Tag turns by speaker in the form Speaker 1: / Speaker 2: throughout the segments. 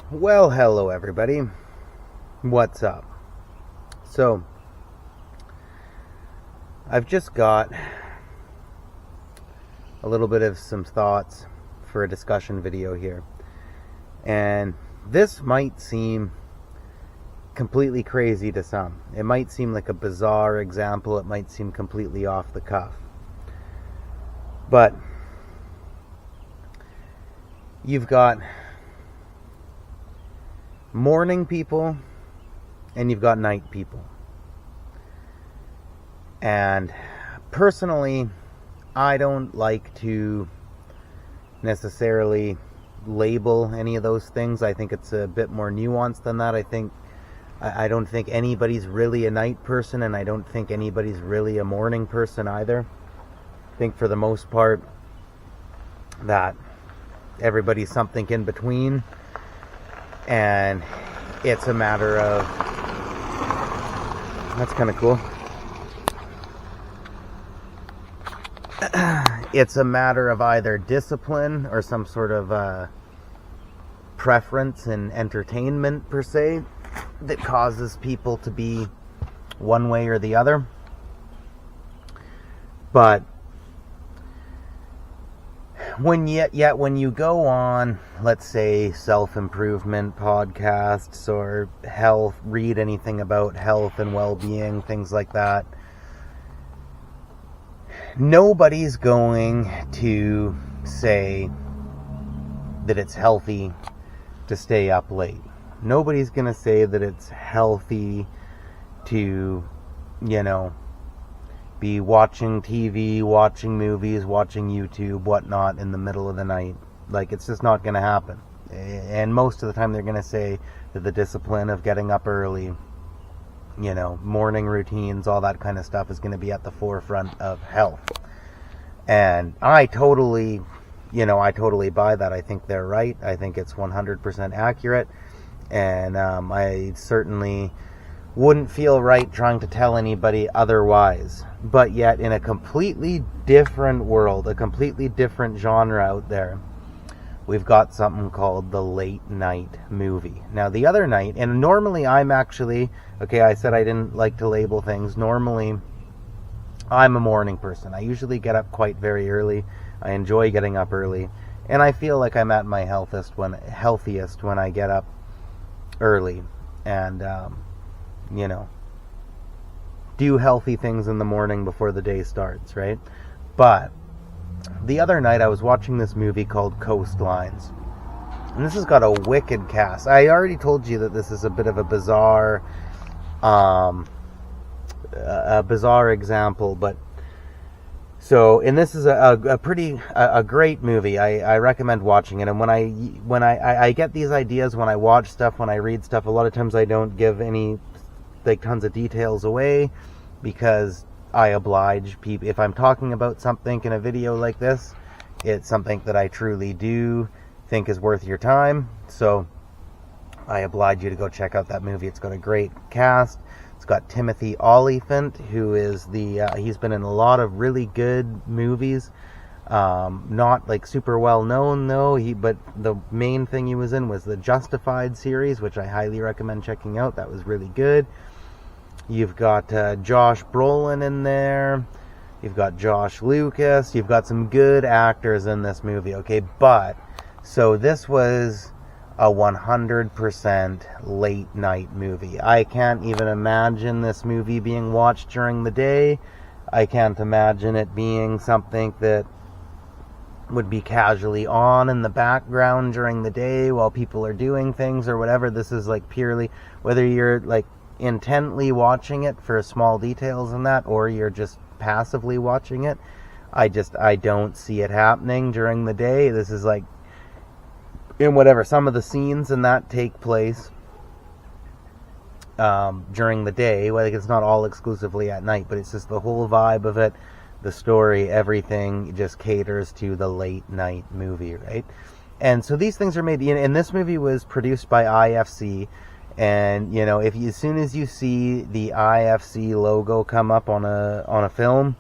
Speaker 1: Well, hello everybody. What's up? So, I've just got a little bit of some thoughts for a discussion video here. And this might seem completely crazy to some. It might seem like a bizarre example. It might seem completely off the cuff. But you've got morning people and you've got night people. And personally, I don't like to necessarily label any of those things. I think it's a bit more nuanced than that. I don't think anybody's really a night person, and I don't think anybody's really a morning person either. I think for the most part that everybody's something in between. And it's a matter of, that's kind of cool. It's a matter of either discipline or some sort of preference in entertainment per se that causes people to be one way or the other. But when you go on, let's say, self-improvement podcasts or read anything about health and well-being, things like that, nobody's going to say that it's healthy to stay up late. Nobody's going to say that it's healthy to, be watching TV, watching movies, watching YouTube, whatnot in the middle of the night. Like, it's just not going to happen. And most of the time they're going to say that the discipline of getting up early, morning routines, all that kind of stuff is going to be at the forefront of health. And I totally buy that. I think they're right. I think it's 100% accurate. And I certainly wouldn't feel right trying to tell anybody otherwise. But yet, in a completely different world, a completely different genre out there, we've got something called the late night movie. Now, the other night, and normally I'm actually, I said I didn't like to label things. Normally, I'm a morning person. I usually get up quite very early. I enjoy getting up early. And I feel like I'm at my healthiest when I get up early. And, do healthy things in the morning before the day starts, right? But the other night I was watching this movie called Coastlines. And this has got a wicked cast. I already told you that this is a bit of a bizarre example, but and this is a great movie. I recommend watching it. And when I get these ideas, when I watch stuff, when I read stuff, a lot of times I don't give any tons of details away, because I oblige people. If I'm talking about something in a video like this, it's something that I truly do think is worth your time, so I oblige you to go check out that movie. It's got a great cast. It's got Timothy Olyphant, who is he's been in a lot of really good movies, not like super well known though, but the main thing he was in was the Justified series, which I highly recommend checking out. That was really good. You've got Josh Brolin in there. You've got Josh Lucas. You've got some good actors in this movie, okay? But, so this was a 100% late night movie. I can't even imagine this movie being watched during the day. I can't imagine it being something that would be casually on in the background during the day while people are doing things or whatever. This is like purely, whether you're like intently watching it for small details in that, or you're just passively watching it, I don't see it happening during the day. This is like, in whatever, some of the scenes in that take place during the day. Like, it's not all exclusively at night, but it's just the whole vibe of it, the story, everything just caters to the late night movie, right? And so these things are made, and this movie was produced by IFC. And as soon as you see the IFC logo come up on a film,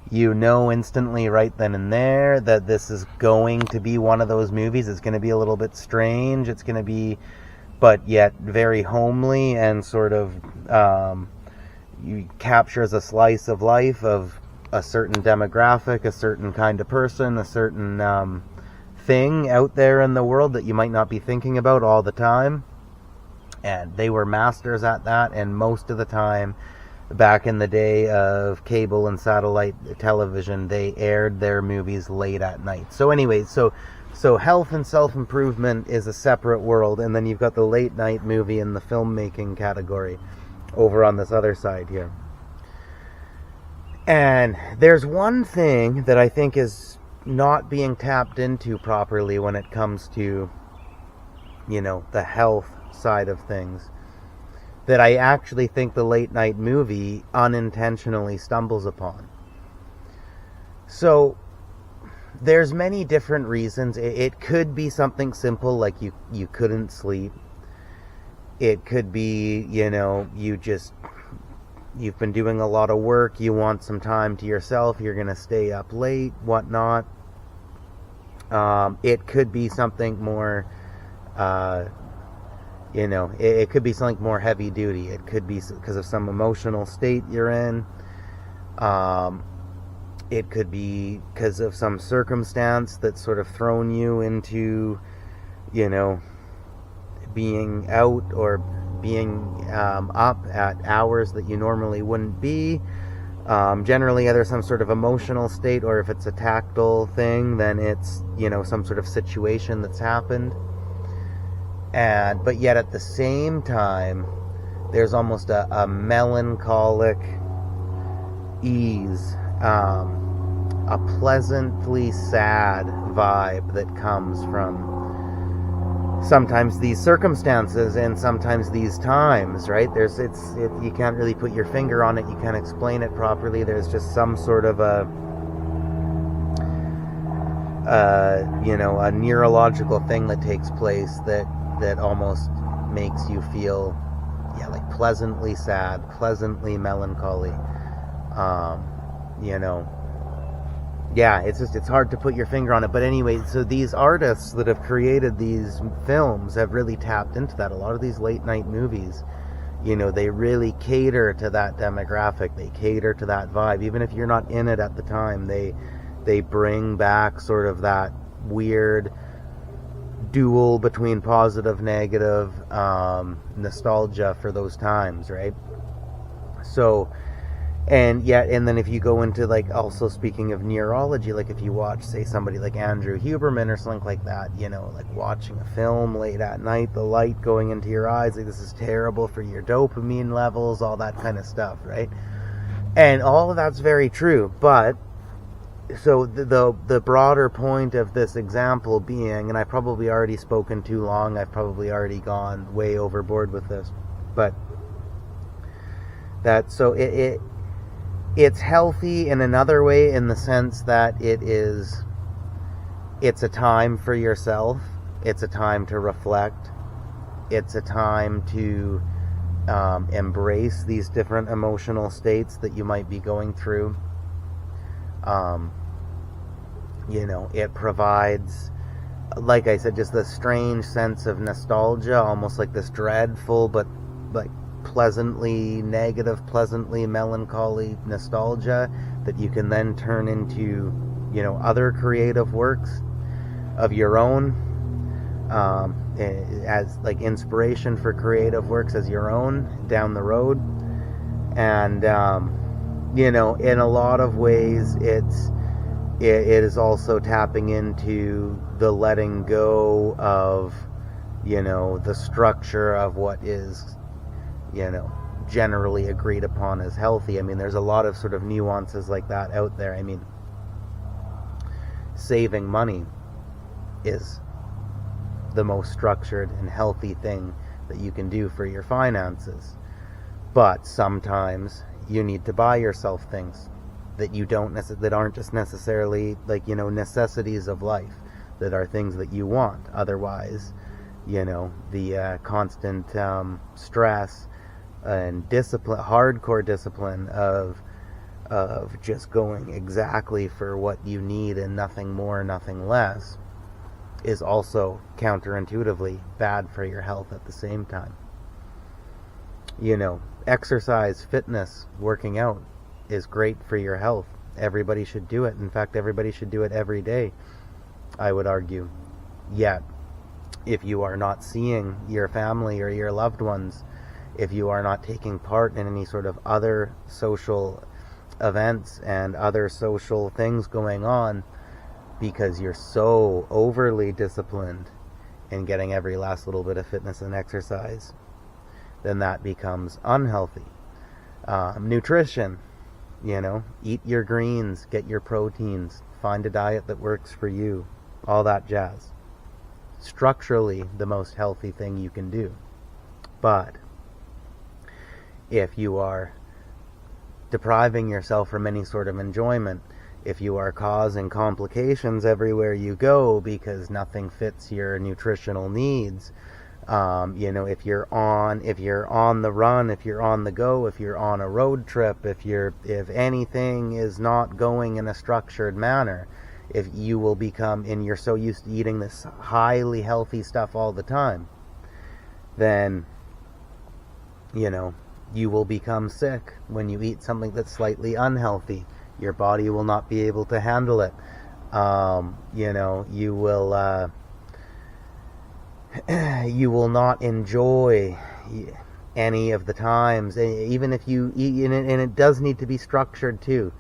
Speaker 1: you know instantly right then and there that this is going to be one of those movies. It's going to be a little bit strange. It's going to be but yet very homely and sort of captures a slice of life of a certain demographic, a certain kind of person, a certain thing out there in the world that you might not be thinking about all the time. And they were masters at that, and most of the time, back in the day of cable and satellite television, they aired their movies late at night. So anyway, so health and self-improvement is a separate world, and then you've got the late night movie in the filmmaking category over on this other side here. And there's one thing that I think is not being tapped into properly when it comes to, the health side of things, that I actually think the late night movie unintentionally stumbles upon. So there's many different reasons. It could be something simple like you couldn't sleep. It could be, you've been doing a lot of work, you want some time to yourself, you're going to stay up late, whatnot. It could be something more, it could be something more heavy duty. It could be because of some emotional state you're in. It could be because of some circumstance that's sort of thrown you into, being out or being up at hours that you normally wouldn't be. Generally, either some sort of emotional state, or if it's a tactile thing, then it's, some sort of situation that's happened. But yet at the same time, there's almost a melancholic ease, a pleasantly sad vibe that comes from sometimes these circumstances and sometimes these times, right? You can't really put your finger on it, you can't explain it properly. There's just some sort of a neurological thing that takes place that almost makes you feel, like pleasantly sad, pleasantly melancholy. It's hard to put your finger on it. But anyway, so these artists that have created these films have really tapped into that. A lot of these late night movies, they really cater to that demographic. They cater to that vibe. Even if you're not in it at the time, they bring back sort of that weird duel between positive, negative, nostalgia for those times, right? So, and then if you go into, like, also speaking of neurology, like if you watch, say, somebody like Andrew Huberman or something like that, like watching a film late at night, the light going into your eyes, like, this is terrible for your dopamine levels, all that kind of stuff, right? And all of that's very true, but so the broader point of this example being, and I've probably already spoken too long, I've probably already gone way overboard with this, but that, so it's healthy in another way, in the sense that it's a time for yourself, it's a time to reflect, it's a time to embrace these different emotional states that you might be going through. It provides, like I said, just this strange sense of nostalgia, almost like this dreadful but like pleasantly negative, pleasantly melancholy nostalgia that you can then turn into, other creative works of your own, as like inspiration for creative works as your own down the road. And in a lot of ways it is also tapping into the letting go of, the structure of what is, generally agreed upon as healthy. I mean, there's a lot of sort of nuances like that out there. I mean, saving money is the most structured and healthy thing that you can do for your finances. But sometimes you need to buy yourself things that that aren't just necessarily, like, necessities of life, that are things that you want. Otherwise, the constant stress and discipline, hardcore discipline of just going exactly for what you need and nothing more, nothing less, is also counterintuitively bad for your health at the same time. You know, exercise, fitness, working out is great for your health. Everybody should do it. In fact, everybody should do it every day, I would argue. Yet, if you are not seeing your family or your loved ones, if you are not taking part in any sort of other social events and other social things going on because you're so overly disciplined in getting every last little bit of fitness and exercise, then that becomes unhealthy. Nutrition, you know, eat your greens, get your proteins, find a diet that works for you, all that jazz. Structurally, the most healthy thing you can do. But if you are depriving yourself from any sort of enjoyment, if you are causing complications everywhere you go because nothing fits your nutritional needs, you know, if you're on the run, if you're on the go, if you're on a road trip, if anything is not going in a structured manner, if you will become, and you're so used to eating this highly healthy stuff all the time, then, you know, you will become sick when you eat something that's slightly unhealthy. Your body will not be able to handle it. You know, you will not enjoy any of the times, even if you eat, and it does need to be structured too.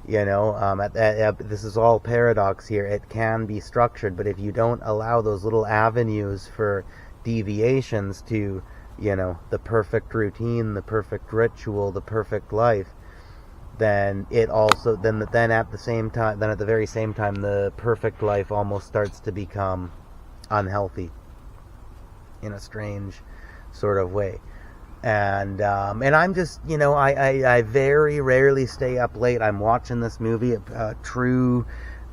Speaker 1: You know, this is all paradox here. It can be structured, but if you don't allow those little avenues for deviations to, you know, the perfect routine, the perfect ritual, the perfect life, then it also, then at the very same time, the perfect life almost starts to become unhealthy in a strange sort of way. And I'm just, you know, I very rarely stay up late. I'm watching this movie, true,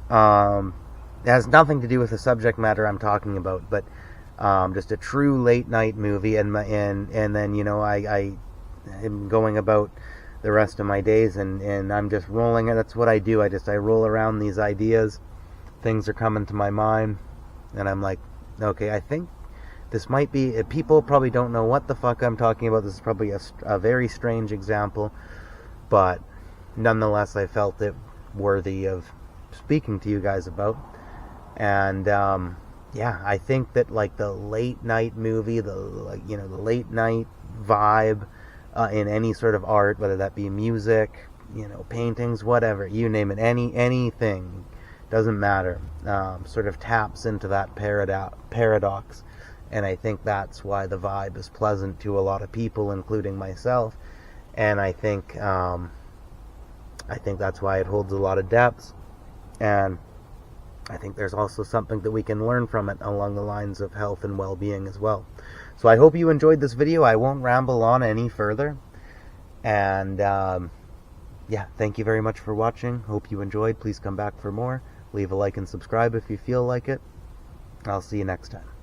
Speaker 1: it has nothing to do with the subject matter I'm talking about, but just a true late night movie, and then, you know, I am going about the rest of my days, and I'm just rolling it. That's what I do. I roll around these ideas. Things are coming to my mind, and I'm like, okay, I think this might be, people probably don't know what the fuck I'm talking about. This is probably a very strange example, but nonetheless, I felt it worthy of speaking to you guys about. And yeah, I think that, like, the late night movie, the late night vibe in any sort of art, whether that be music, you know, paintings, whatever, you name it, anything, doesn't matter, sort of taps into that paradox. And I think that's why the vibe is pleasant to a lot of people, including myself. And I think that's why it holds a lot of depth. And I think there's also something that we can learn from it along the lines of health and well-being as well. So I hope you enjoyed this video. I won't ramble on any further. And yeah, thank you very much for watching. Hope you enjoyed. Please come back for more. Leave a like and subscribe if you feel like it. I'll see you next time.